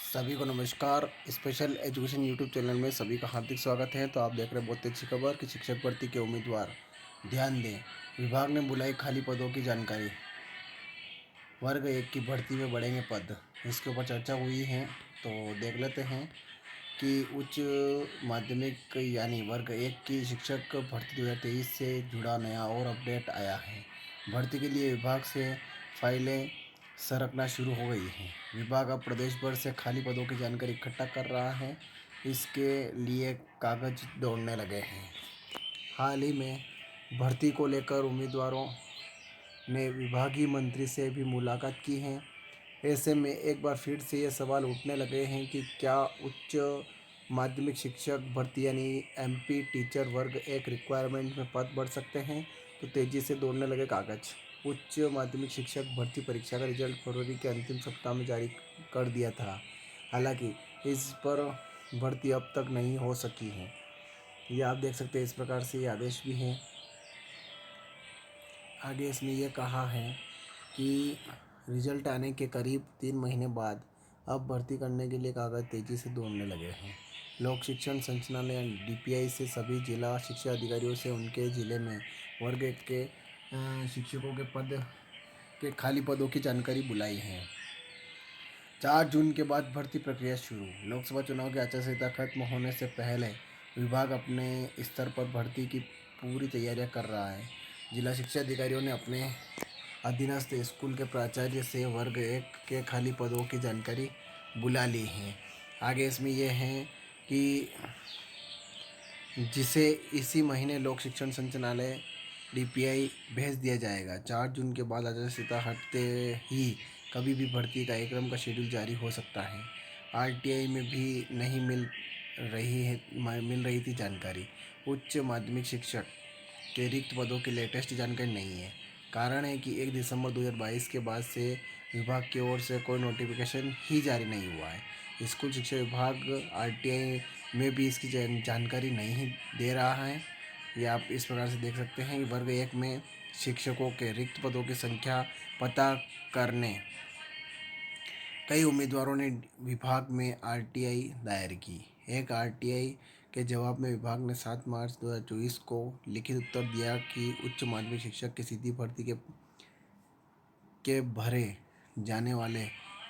सभी को नमस्कार। स्पेशल एजुकेशन यूट्यूब चैनल में सभी का हार्दिक स्वागत है। तो आप देख रहे हैं बहुत अच्छी खबर कि शिक्षक भर्ती के उम्मीदवार ध्यान दें, विभाग ने बुलाई खाली पदों की जानकारी। वर्ग 1 की भर्ती में बढ़ेंगे पद, इसके ऊपर चर्चा हुई है। तो देख लेते हैं कि उच्च माध्यमिक यानी वर्ग 1 की शिक्षक भर्ती 2023 से जुड़ा नया और अपडेट आया है। भर्ती के लिए विभाग से फाइलें सरकना शुरू हो गई हैं। विभाग अब प्रदेश भर से खाली पदों की जानकारी इकट्ठा कर रहा है। इसके लिए कागज दौड़ने लगे हैं। हाल ही में भर्ती को लेकर उम्मीदवारों ने विभागीय मंत्री से भी मुलाकात की है। ऐसे में एक बार फिर से ये सवाल उठने लगे हैं कि क्या उच्च माध्यमिक शिक्षक भर्ती यानी एमपी टीचर वर्ग 1 रिक्वायरमेंट में पद बढ़ सकते हैं। तो तेज़ी से दौड़ने लगे कागज। उच्च माध्यमिक शिक्षक भर्ती परीक्षा का रिजल्ट फरवरी के अंतिम सप्ताह में जारी कर दिया था। हालांकि इस पर भर्ती अब तक नहीं हो सकी है। ये आप देख सकते हैं, इस प्रकार से ये आदेश भी हैं। आगे इसमें यह कहा है कि रिजल्ट आने के करीब 3 महीने बाद अब भर्ती करने के लिए कागज तेज़ी से दौड़ने लगे हैं। लोक शिक्षण संचालनालय डीपीआई से सभी जिला शिक्षा अधिकारियों से उनके ज़िले में वर्ग 1 के शिक्षकों के पद के खाली पदों की जानकारी बुलाई है। 4 जून के बाद भर्ती प्रक्रिया शुरू। लोकसभा चुनाव की आचार संहिता खत्म होने से पहले विभाग अपने स्तर पर भर्ती की पूरी तैयारियां कर रहा है। जिला शिक्षा अधिकारियों ने अपने अधीनस्थ स्कूल के प्राचार्य से वर्ग 1 के खाली पदों की जानकारी बुला ली है। आगे इसमें यह है कि जिसे इसी महीने लोक शिक्षण संचालनालय डीपीआई भेज दिया जाएगा। 4 जून के बाद आचार संहिता हटते ही कभी भी भर्ती कार्यक्रम का शेड्यूल जारी हो सकता है। आरटीआई में भी नहीं मिल रही थी जानकारी। उच्च माध्यमिक शिक्षक के रिक्त पदों की लेटेस्ट जानकारी नहीं है। कारण है कि 1 दिसंबर 2022 के बाद से विभाग की ओर से कोई नोटिफिकेशन ही जारी नहीं हुआ है। स्कूल शिक्षा विभाग आरटीआई में भी इसकी जानकारी नहीं दे रहा है। ये आप इस प्रकार से देख सकते हैं कि वर्ग 1 में शिक्षकों के रिक्त पदों की संख्या पता करने कई उम्मीदवारों ने विभाग में आरटीआई दायर की। एक आरटीआई के जवाब में विभाग ने 7 मार्च 2024 को लिखित उत्तर दिया कि उच्च माध्यमिक शिक्षक की सीधी भर्ती के भरे जाने वाले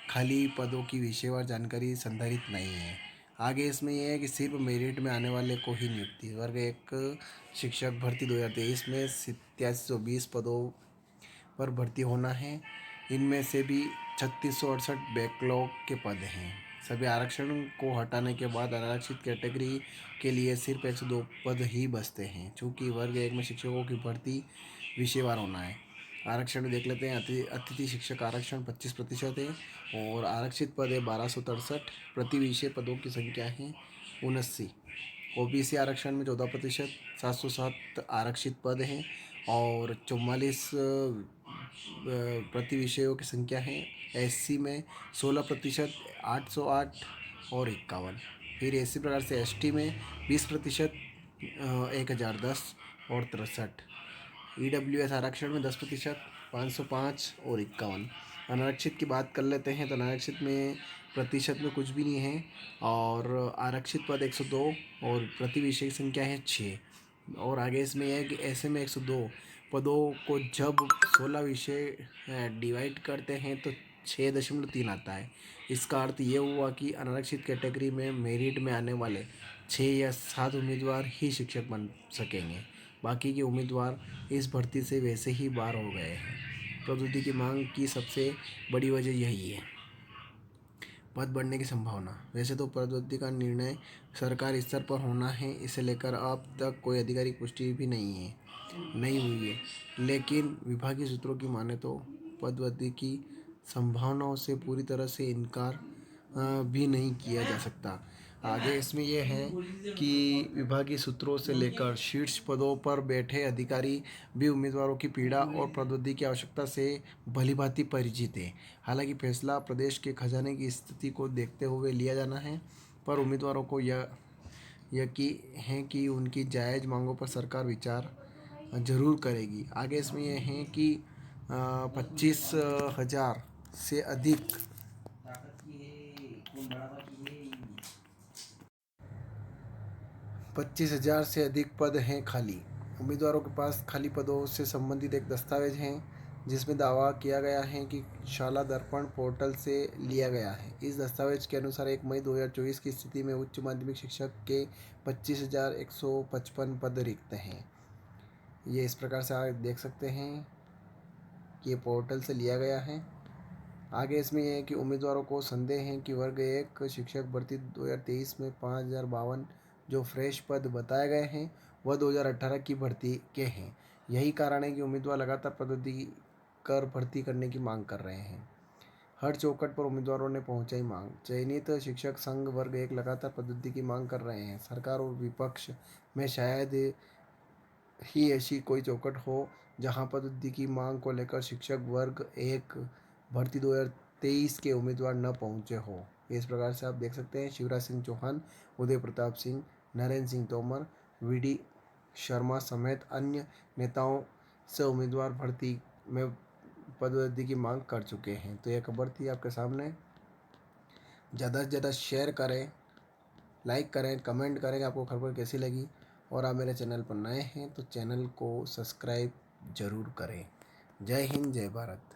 खाली पदों की विषयवार जानकारी संधारित नहीं है। आगे इसमें यह है कि सिर्फ मेरिट में आने वाले को ही नियुक्ति। वर्ग 1 शिक्षक भर्ती 2023 में 8720 पदों पर भर्ती होना है। इनमें से भी 3668 बैकलॉग के पद हैं। सभी आरक्षण को हटाने के बाद अनारक्षित कैटेगरी के लिए सिर्फ 102 पद ही बचते हैं। चूँकि वर्ग 1 में शिक्षकों की भर्ती विषयवार होना है। आरक्षण देख लेते हैं। अतिथि शिक्षक आरक्षण 25% है और आरक्षित पद है 1263। प्रति विषय पदों की संख्या है 79। ओबीसी आरक्षण में 14%, 707 आरक्षित पद हैं और 44 प्रति विषयों की संख्या है। एससी में 16%, 808 और 51। फिर इसी प्रकार से एसटी में 20%, 1010 और 63। ईडब्ल्यूएस आरक्षण में 10%, 505 और 51। अनारक्षित की बात कर लेते हैं तो अनारक्षित में प्रतिशत में कुछ भी नहीं है और आरक्षित पद 102 और प्रति विषय की संख्या है 6। और आगे इसमें यह है कि ऐसे में 102 पदों को जब 16 विषय डिवाइड करते हैं तो 6.3 आता है। इसका अर्थ ये हुआ कि अनारक्षित कैटेगरी में मेरिट में आने वाले 6 या 7 उम्मीदवार ही शिक्षक बन सकेंगे। बाकी के उम्मीदवार इस भर्ती से वैसे ही बाहर हो गए हैं। प्रौद्योगिकी की मांग की सबसे बड़ी वजह यही है। पद बढ़ने की संभावना। वैसे तो प्रौद्योगिकी का निर्णय सरकार स्तर पर होना है, इसे लेकर अब तक कोई आधिकारिक पुष्टि भी नहीं हुई है। लेकिन विभागीय सूत्रों की माने तो पदवृद्धि की संभावनाओं से पूरी तरह से इनकार भी नहीं किया जा सकता। आगे इसमें यह है कि विभागीय सूत्रों से लेकर शीर्ष पदों पर बैठे अधिकारी भी उम्मीदवारों की पीड़ा और प्रौद्योगिकी की आवश्यकता से भलीभांति परिचित है। हालांकि फैसला प्रदेश के खजाने की स्थिति को देखते हुए लिया जाना है, पर उम्मीदवारों को यह यकीन है कि उनकी जायज़ मांगों पर सरकार विचार जरूर करेगी। आगे इसमें यह है कि 25,000 से अधिक 25,000 से अधिक पद हैं खाली। उम्मीदवारों के पास खाली पदों से संबंधित एक दस्तावेज है जिसमें दावा किया गया है कि शाला दर्पण पोर्टल से लिया गया है। इस दस्तावेज के अनुसार 1 मई 2024 की स्थिति में उच्च माध्यमिक शिक्षक के 25,155 पद रिक्त हैं। ये इस प्रकार से आप देख सकते हैं कि ये पोर्टल से लिया गया है। आगे इसमें यह है कि उम्मीदवारों को संदेह है कि वर्ग 1 शिक्षक भर्ती 2023 में 5,052 जो फ्रेश पद बताए गए हैं वह 2018 की भर्ती के हैं। यही कारण है कि उम्मीदवार लगातार पदोन्नति कर भर्ती करने की मांग कर रहे हैं। हर चौखट पर उम्मीदवारों ने पहुंचाई मांग। चयनित शिक्षक संघ वर्ग 1 लगातार पदोन्नति की मांग कर रहे हैं। सरकार और विपक्ष में शायद ही ऐसी कोई चौखट हो जहां पदोन्नति की मांग को लेकर शिक्षक वर्ग 1 भर्ती 2023 के उम्मीदवार न पहुंचे हो। इस प्रकार से आप देख सकते हैं शिवराज सिंह चौहान, उदय प्रताप सिंह, नरेंद्र सिंह तोमर, वी.डी. शर्मा समेत अन्य नेताओं से उम्मीदवार भर्ती में पदोन्नति की मांग कर चुके हैं। तो यह खबर थी आपके सामने। ज़्यादा से ज़्यादा शेयर करें, लाइक करें, कमेंट करें आपको खबर कैसी लगी। और आप मेरे चैनल पर नए हैं तो चैनल को सब्सक्राइब ज़रूर करें। जय हिंद, जय भारत।